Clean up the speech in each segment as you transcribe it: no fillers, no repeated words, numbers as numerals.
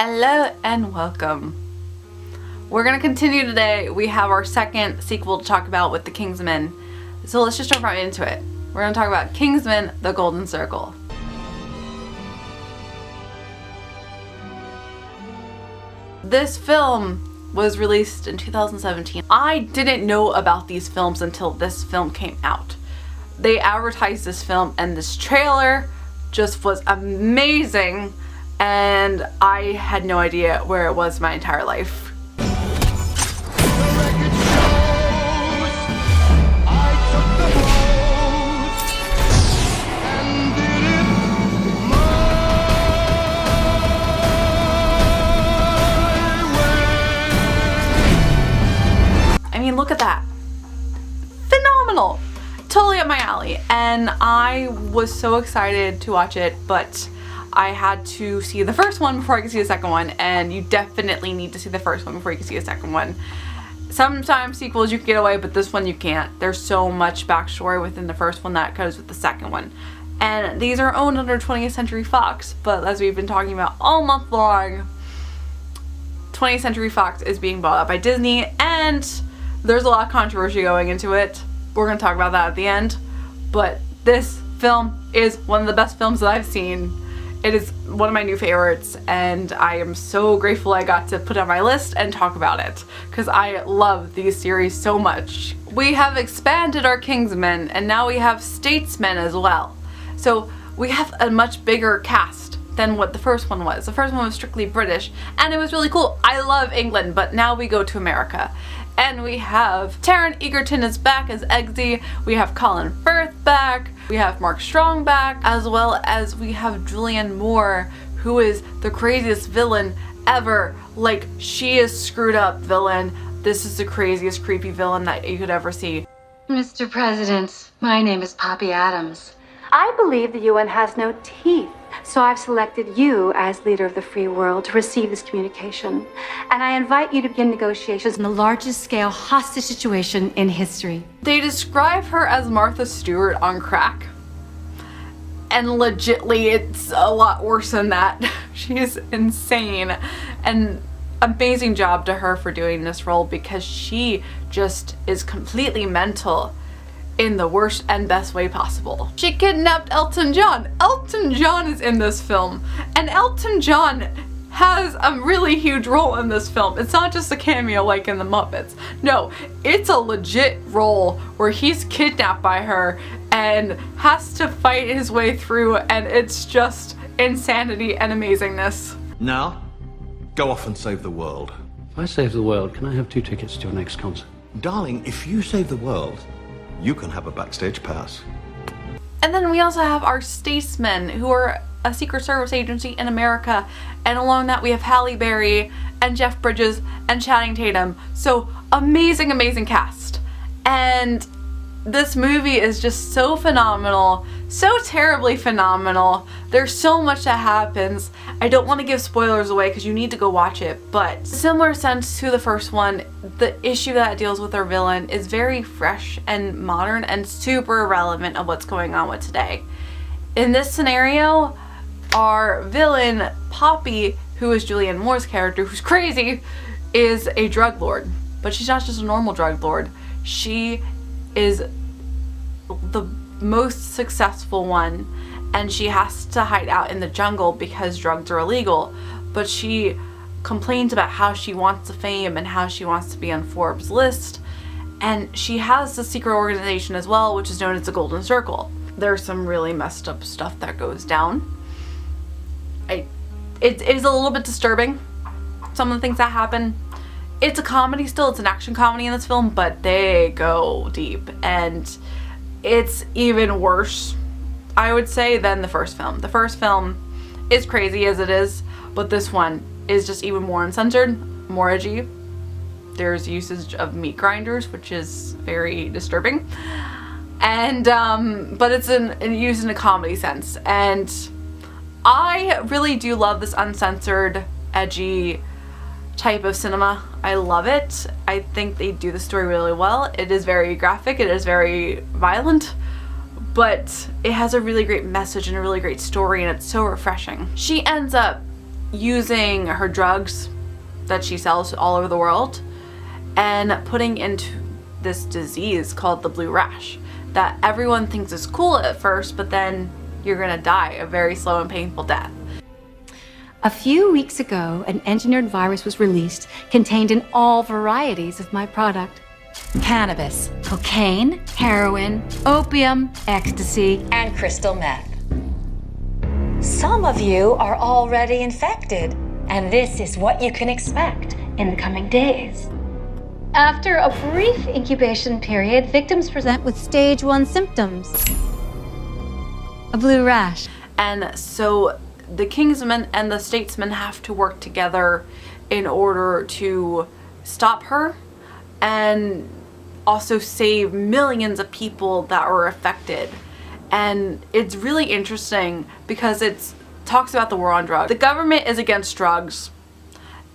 Hello and welcome. We're gonna continue today. We have our second sequel to talk about with the KINGSMAN. So let's just jump right into it. We're gonna talk about KINGSMAN, the Golden Circle. This film was released in 2017. I didn't know about these films until this film came out. They advertised this film and this trailer just was amazing, and I had no idea where it was my entire life. I mean, look at that. Phenomenal. Totally up my alley. And I was so excited to watch it, but I had to see the first one before I could see the second one, and you definitely need to see the first one before you can see the second one. Sometimes sequels you can get away, but this one you can't. There's so much backstory within the first one that goes with the second one. And these are owned under 20th Century Fox, but as we've been talking about all month long, 20th Century Fox is being bought up by Disney, and there's a lot of controversy going into it. We're going to talk about that at the end, but this film is one of the best films that I've seen. It is one of my new favorites, and I am so grateful I got to put it on my list and talk about it, because I love these series so much. We have expanded our KINGSMAN, and now we have statesmen as well. So we have a much bigger cast than what the first one was. The first one was strictly British, and it was really cool. I love England, but now we go to America. And we have Taron Egerton is back as Eggsy, we have Colin Firth back, we have Mark Strong back, as well as we have Julianne Moore, who is the craziest villain ever. Like, she is screwed up villain. This is the craziest creepy villain that you could ever see. Mr. President, my name is Poppy Adams. I believe the UN has no teeth, so I've selected you as leader of the free world to receive this communication. And I invite you to begin negotiations in the largest scale hostage situation in history. They describe her as Martha Stewart on crack. And legitly, it's a lot worse than that. She's insane. And amazing job to her for doing this role, because she just is completely mental in the worst and best way possible. She kidnapped Elton John. Elton John is in this film, and Elton John has a really huge role in this film. It's not just a cameo like in the Muppets. No, it's a legit role where he's kidnapped by her and has to fight his way through, and it's just insanity and amazingness. Now, go off and save the world. If I save the world, can I have 2 tickets to your next concert? Darling, if you save the world, you can have a backstage pass. And then we also have our statesmen, who are a Secret Service agency in America, and along that we have Halle Berry and Jeff Bridges and Channing Tatum. So amazing, amazing cast. And this movie is just so phenomenal, so terribly phenomenal. There's so much that happens. I don't want to give spoilers away because you need to go watch it, but similar sense to the first one, the issue that it deals with our villain is very fresh and modern and super relevant of what's going on with today. In this scenario, our villain, Poppy, who is Julianne Moore's character, who's crazy, is a drug lord. But she's not just a normal drug lord. She is the most successful one, and she has to hide out in the jungle because drugs are illegal. But she complains about how she wants the fame and how she wants to be on Forbes' list, and she has the secret organization as well, which is known as the Golden Circle. There's some really messed up stuff that goes down. It is a little bit disturbing, some of the things that happen. It's a comedy still, it's an action comedy in this film, but they go deep, and it's even worse, I would say, than the first film. The first film is crazy as it is, but this one is just even more uncensored, more edgy. There's usage of meat grinders, which is very disturbing, and but it's used in a comedy sense, and I really do love this uncensored, edgy type of cinema. I love it. I think they do the story really well. It is very graphic, it is very violent, but it has a really great message and a really great story, and it's so refreshing. She ends up using her drugs that she sells all over the world and putting into this disease called the blue rash that everyone thinks is cool at first, but then you're gonna die a very slow and painful death. A few weeks ago, an engineered virus was released contained in all varieties of my product. Cannabis, cocaine, heroin, opium, ecstasy, and crystal meth. Some of you are already infected, and this is what you can expect in the coming days. After a brief incubation period, victims present with stage 1 symptoms. A blue rash. And so the Kingsmen and the Statesmen have to work together in order to stop her and also save millions of people that were affected. And it's really interesting because it talks about the war on drugs. The government is against drugs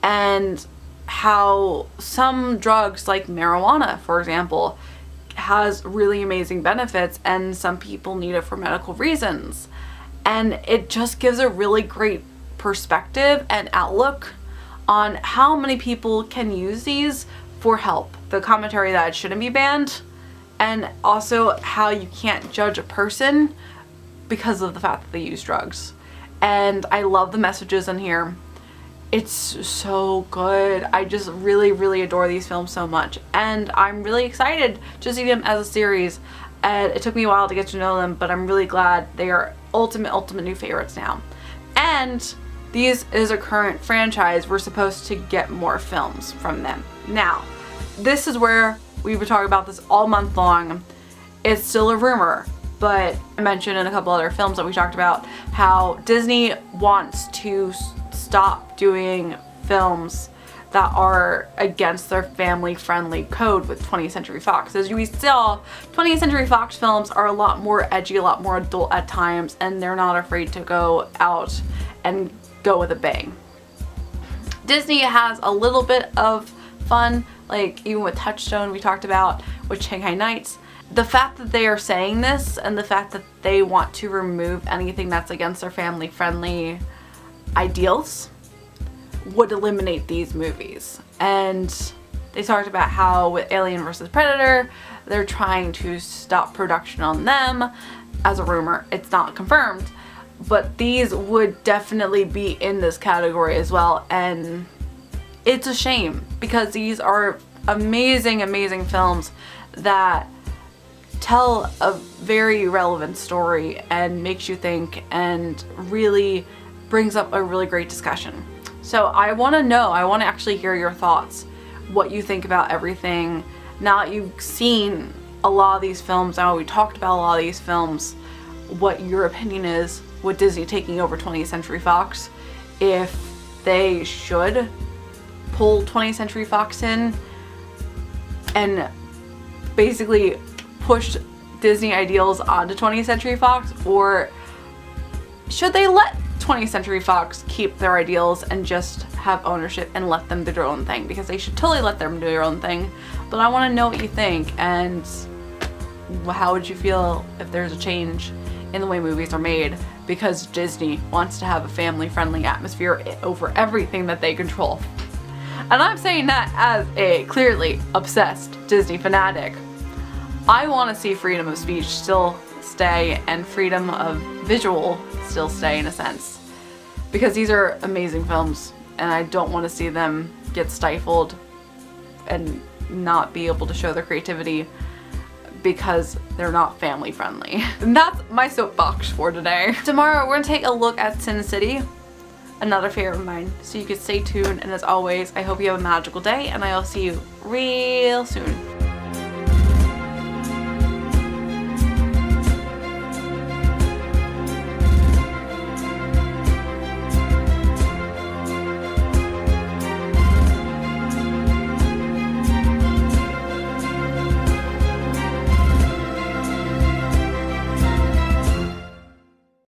and how some drugs like marijuana, for example, has really amazing benefits and some people need it for medical reasons. And it just gives a really great perspective and outlook on how many people can use these for help. The commentary that it shouldn't be banned, and also how you can't judge a person because of the fact that they use drugs. And I love the messages in here. It's so good. I just really, really adore these films so much. And I'm really excited to see them as a series. And it took me a while to get to know them, but I'm really glad they are ultimate new favorites now. And these is a current franchise. We're supposed to get more films from them. Now, this is where we've been talking about this all month long. It's still a rumor, but I mentioned in a couple other films that we talked about how Disney wants to stop doing films that are against their family-friendly code with 20th Century Fox. As we saw, 20th Century Fox films are a lot more edgy, a lot more adult at times, and they're not afraid to go out and go with a bang. Disney has a little bit of fun, like even with Touchstone we talked about, with Shanghai Nights. The fact that they are saying this and the fact that they want to remove anything that's against their family-friendly ideals would eliminate these movies. And they talked about how with Alien vs. Predator, they're trying to stop production on them. As a rumor, it's not confirmed, but these would definitely be in this category as well. And it's a shame because these are amazing films that tell a very relevant story and makes you think and really brings up a really great discussion. So I want to know, I want to actually hear your thoughts, what you think about everything. Now that you've seen a lot of these films, now we talked about a lot of these films, what your opinion is with Disney taking over 20th Century Fox, if they should pull 20th Century Fox in and basically push Disney ideals onto 20th Century Fox, or should they let 20th Century Fox keep their ideals and just have ownership and let them do their own thing? Because they should totally let them do their own thing. But I want to know what you think, and how would you feel if there's a change in the way movies are made because Disney wants to have a family-friendly atmosphere over everything that they control. And I'm saying that as a clearly obsessed Disney fanatic. I want to see freedom of speech still stay and freedom of visual still stay in a sense, because these are amazing films and I don't want to see them get stifled and not be able to show their creativity because they're not family friendly. And that's my soapbox for today. Tomorrow we're gonna take a look at Sin City, another favorite of mine, so you can stay tuned. And as always, I hope you have a magical day and I'll see you real soon.